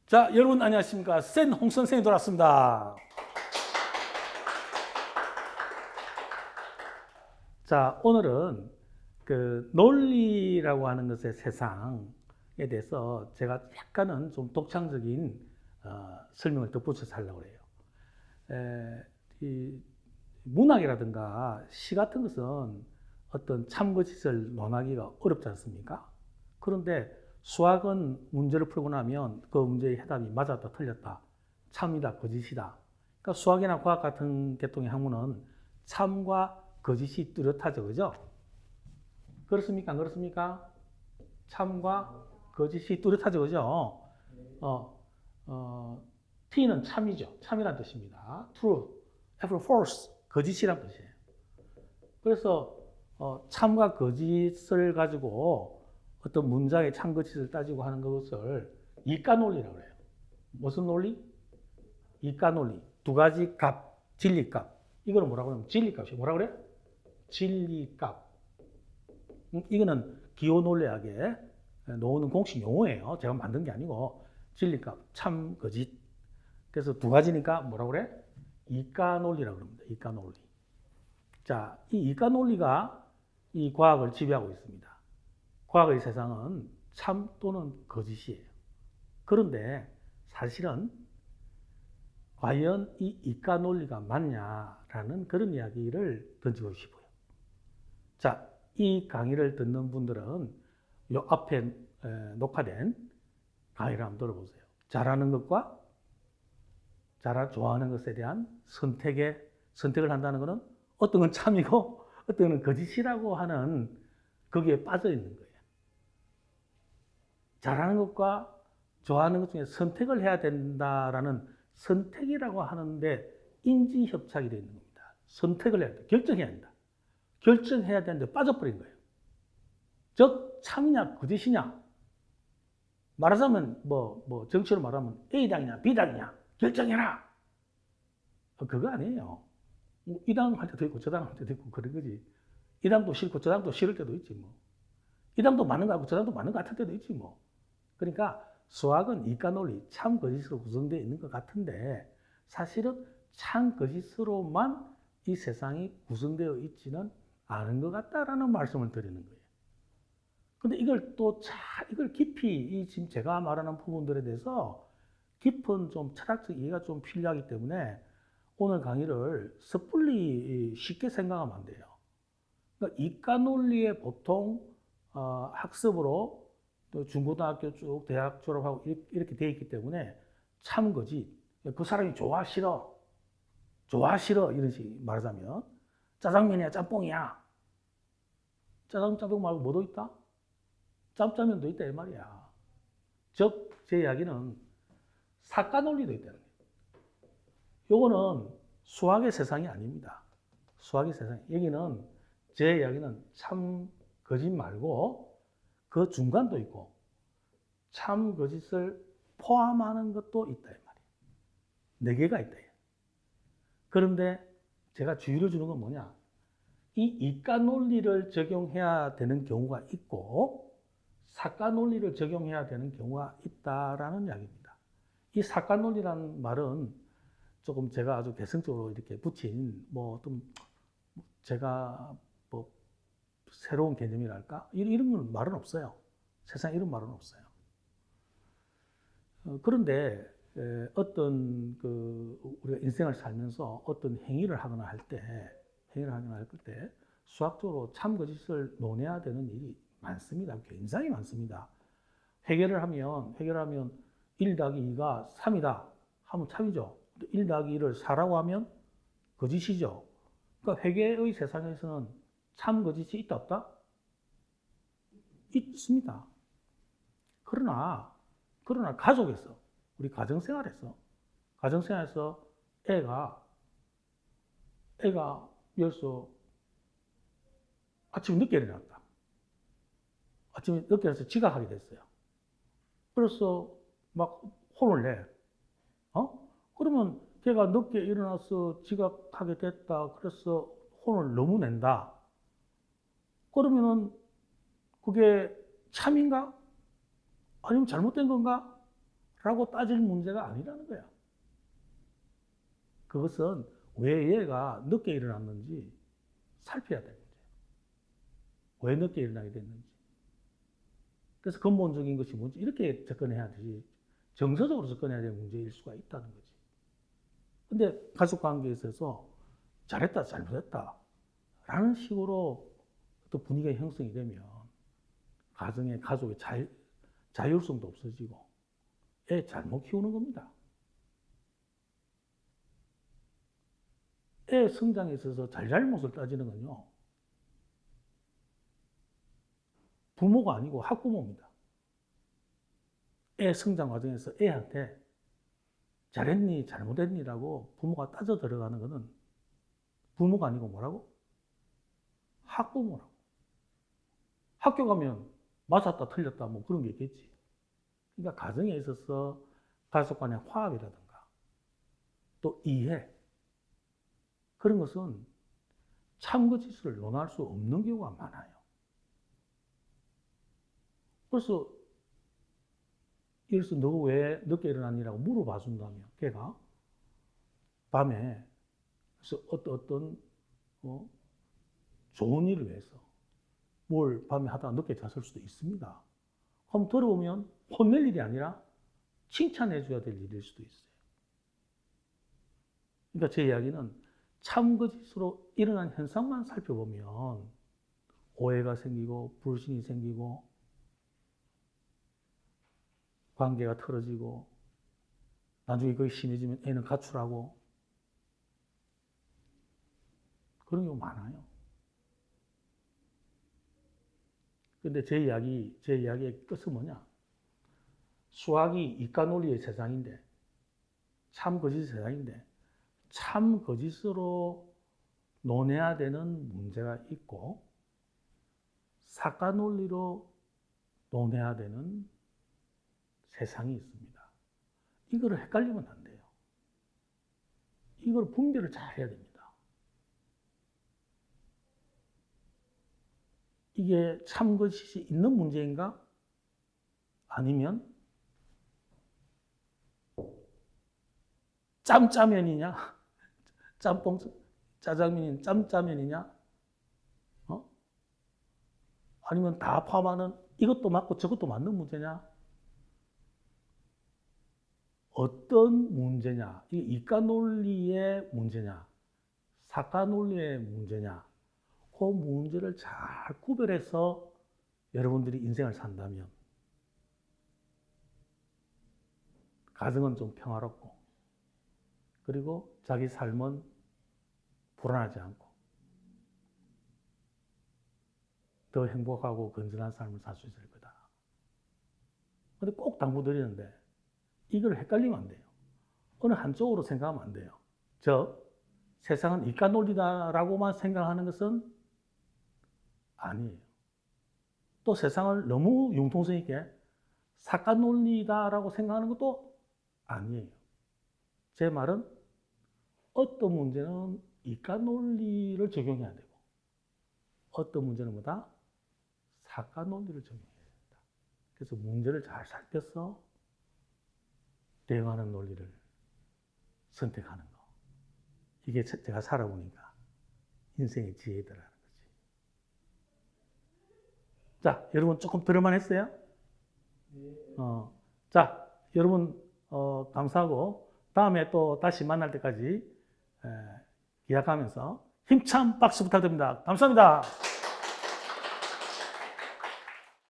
자, 여러분 안녕하십니까? 센 홍 선생이 돌아왔습니다. 자, 오늘은 그 논리라고 하는 것의 세상에 대해서 제가 약간은 좀 독창적인 설명을 덧붙여서 하려고 해요. 이 문학이라든가 시 같은 것은 어떤 참거짓을 논하기가 어렵지 않습니까? 그런데 수학은 문제를 풀고 나면 그 문제의 해답이 맞았다, 틀렸다, 참이다, 거짓이다. 그러니까 수학이나 과학 같은 계통의 학문은 참과 거짓이 뚜렷하죠, 그죠? 그렇습니까? 안 그렇습니까? 참과 거짓이 뚜렷하죠, 그죠? 어, T는 참이죠. 참이란 뜻입니다. True, F false, 거짓이란 뜻이에요. 그래서 참과 거짓을 가지고 어떤 문장의 참 거짓을 따지고 하는 것을 이가 논리라고 해요. 무슨 논리? 이가 논리. 두 가지 값, 진리값. 이거는 뭐라고 하냐면 진리값이 뭐라고 그래? 진리값. 이거는 기호 논리학에 나오는 공식 용어예요. 제가 만든 게 아니고 진리값, 참, 거짓. 그래서 두 가지니까 뭐라고 그래? 이가 논리라고 합니다. 이가 논리. 자, 이 이가 논리가 이 과학을 지배하고 있습니다. 과학의 세상은 참 또는 거짓이에요. 그런데 사실은 과연 이 이가 논리가 맞냐라는 그런 이야기를 던지고 싶어요. 자, 이 강의를 듣는 분들은 요 앞에 녹화된 강의를 한번 들어보세요. 잘하는 것과 좋아하는 것에 대한 선택을 한다는 것은 어떤 건 참이고 어떤 건 거짓이라고 하는 거기에 빠져 있는 거예요. 잘하는 것과 좋아하는 것 중에 선택을 해야 된다라는 선택이라고 하는데 인지협착이 되어 있는 겁니다. 선택을 해야 돼. 결정해야 한다. 결정해야 되는데 빠져버린 거예요. 즉 참이냐 거짓이냐 말하자면 정치로 말하면 A당이냐 B당이냐 결정해라. 그거 아니에요. 이 당 할 때도 있고 저 당 할 때도 있고 그런 거지. 이 당도 싫고 저 당도 싫을 때도 있지 뭐. 이 당도 맞는 거 같고 저 당도 맞는 거 같을 때도 있지 뭐. 그러니까 수학은 이가 논리, 참 거짓으로 구성되어 있는 것 같은데 사실은 참 거짓으로만 이 세상이 구성되어 있지는 않은 것 같다라는 말씀을 드리는 거예요. 근데 이걸 깊이 이 지금 제가 말하는 부분들에 대해서 깊은 좀 철학적 이해가 좀 필요하기 때문에 오늘 강의를 섣불리 쉽게 생각하면 안 돼요. 그러니까 이가 논리의 보통 학습으로 또 중고등학교 쭉 대학 졸업하고 이렇게 돼 있기 때문에 참 거짓. 그 사람이 좋아 싫어 이런 식으로 말하자면 짜장면이야 짬뽕이야. 짬뽕 말고 뭐도 있다? 짬짜면도 있다 이 말이야. 즉 제 이야기는 사가 논리도 있다는 거예요. 요거는 수학의 세상이 아닙니다. 수학의 세상. 여기는 제 이야기는 참 거짓 말고 그 중간도 있고 참 거짓을 포함하는 것도 있다 이 말이에요. 네 개가 있다. 그런데 제가 주의를 주는 건 뭐냐? 이 이가 논리를 적용해야 되는 경우가 있고 사가 논리를 적용해야 되는 경우가 있다라는 이야기입니다. 이 사가 논리라는 말은 조금 제가 아주 개성적으로 이렇게 붙인 좀 제가 새로운 개념이랄까 이런 말은 없어요. 세상에 이런 말은 없어요. 그런데 어떤 우리가 인생을 살면서 어떤 행위를 하거나 할 때 수학적으로 참 거짓을 논해야 되는 일이 많습니다. 굉장히 많습니다. 해결을 하면 1 더하기 2가 3이다 하면 참이죠. 1 더하기 2를 4라고 하면 거짓이죠. 그러니까 회계의 세상에서는 참 거짓이 있다 없다? 있습니다. 그러나 가족에서 우리 가정생활에서 애가 여기서 아침에 늦게 일어났다. 아침에 늦게 일어나서 지각하게 됐어요. 그래서 막 혼을 내. 그러면 걔가 늦게 일어나서 지각하게 됐다. 그래서 혼을 너무 낸다. 그러면은 그게 참인가? 아니면 잘못된 건가? 라고 따질 문제가 아니라는 거야. 그것은 왜 얘가 늦게 일어났는지 살펴야 될 문제예요. 왜 늦게 일어나게 됐는지. 그래서 근본적인 것이 뭔지 이렇게 접근해야 되지. 정서적으로 접근해야 될 문제일 수가 있다는 거지. 근데 가족 관계에 있어서 잘했다, 잘못했다 라는 식으로 또 분위기가 형성이 되면 가족의 자율성도 없어지고 애 잘못 키우는 겁니다. 애 성장에 있어서 잘잘못을 따지는 건요, 부모가 아니고 학부모입니다. 애 성장 과정에서 애한테 잘했니, 잘못했니라고 부모가 따져 들어가는 것은 부모가 아니고 뭐라고? 학부모라고. 학교 가면 맞았다, 틀렸다, 뭐 그런 게 있겠지. 그러니까 가정에 있어서 가족 간의 화합이라든가 또 이해, 그런 것은 참거짓을 논할 수 없는 경우가 많아요. 그래서 이래서 너 왜 늦게 일어났니라고 물어봐 준다면 걔가 밤에 그래서 어떤 좋은 일을 위해서 뭘 밤에 하다가 늦게 잤을 수도 있습니다. 그럼 들어보면 혼낼 일이 아니라 칭찬해 줘야 될 일일 수도 있어요. 그러니까 제 이야기는 참거짓으로 일어난 현상만 살펴보면 오해가 생기고 불신이 생기고 관계가 틀어지고 나중에 그게 심해지면 애는 가출하고 그런 경우 많아요. 근데 제 이야기의 끝은 뭐냐? 수학이 이과 논리의 세상인데, 참 거짓의 세상인데, 참 거짓으로 논해야 되는 문제가 있고, 사과 논리로 논해야 되는 세상이 있습니다. 이거를 헷갈리면 안 돼요. 이걸 분별을 잘 해야 됩니다. 이게 참 거짓이 있는 문제인가? 아니면 짬짜면이냐? 짬뽕 짜장면이 짬짜면이냐? 아니면 다 포함하는 이것도 맞고 저것도 맞는 문제냐? 어떤 문제냐? 이게 이과 논리의 문제냐? 사과 논리의 문제냐? 그 문제를 잘 구별해서 여러분들이 인생을 산다면 가정은 좀 평화롭고 그리고 자기 삶은 불안하지 않고 더 행복하고 건전한 삶을 살 수 있을 거다. 근데 꼭 당부드리는데 이걸 헷갈리면 안 돼요. 어느 한쪽으로 생각하면 안 돼요. 즉 세상은 이과 논리다라고만 생각하는 것은 아니에요. 또 세상을 너무 융통성 있게 사과 논리다라고 생각하는 것도 아니에요. 제 말은 어떤 문제는 이과 논리를 적용해야 되고 어떤 문제는 뭐다? 사과 논리를 적용해야 된다. 그래서 문제를 잘 살펴서 대응하는 논리를 선택하는 거. 이게 제가 살아보니까 인생의 지혜더라는 거지. 자, 여러분 조금 들을만 했어요? 자, 여러분 감사하고 다음에 또 다시 만날 때까지 기약하면서 힘찬 박수 부탁드립니다. 감사합니다.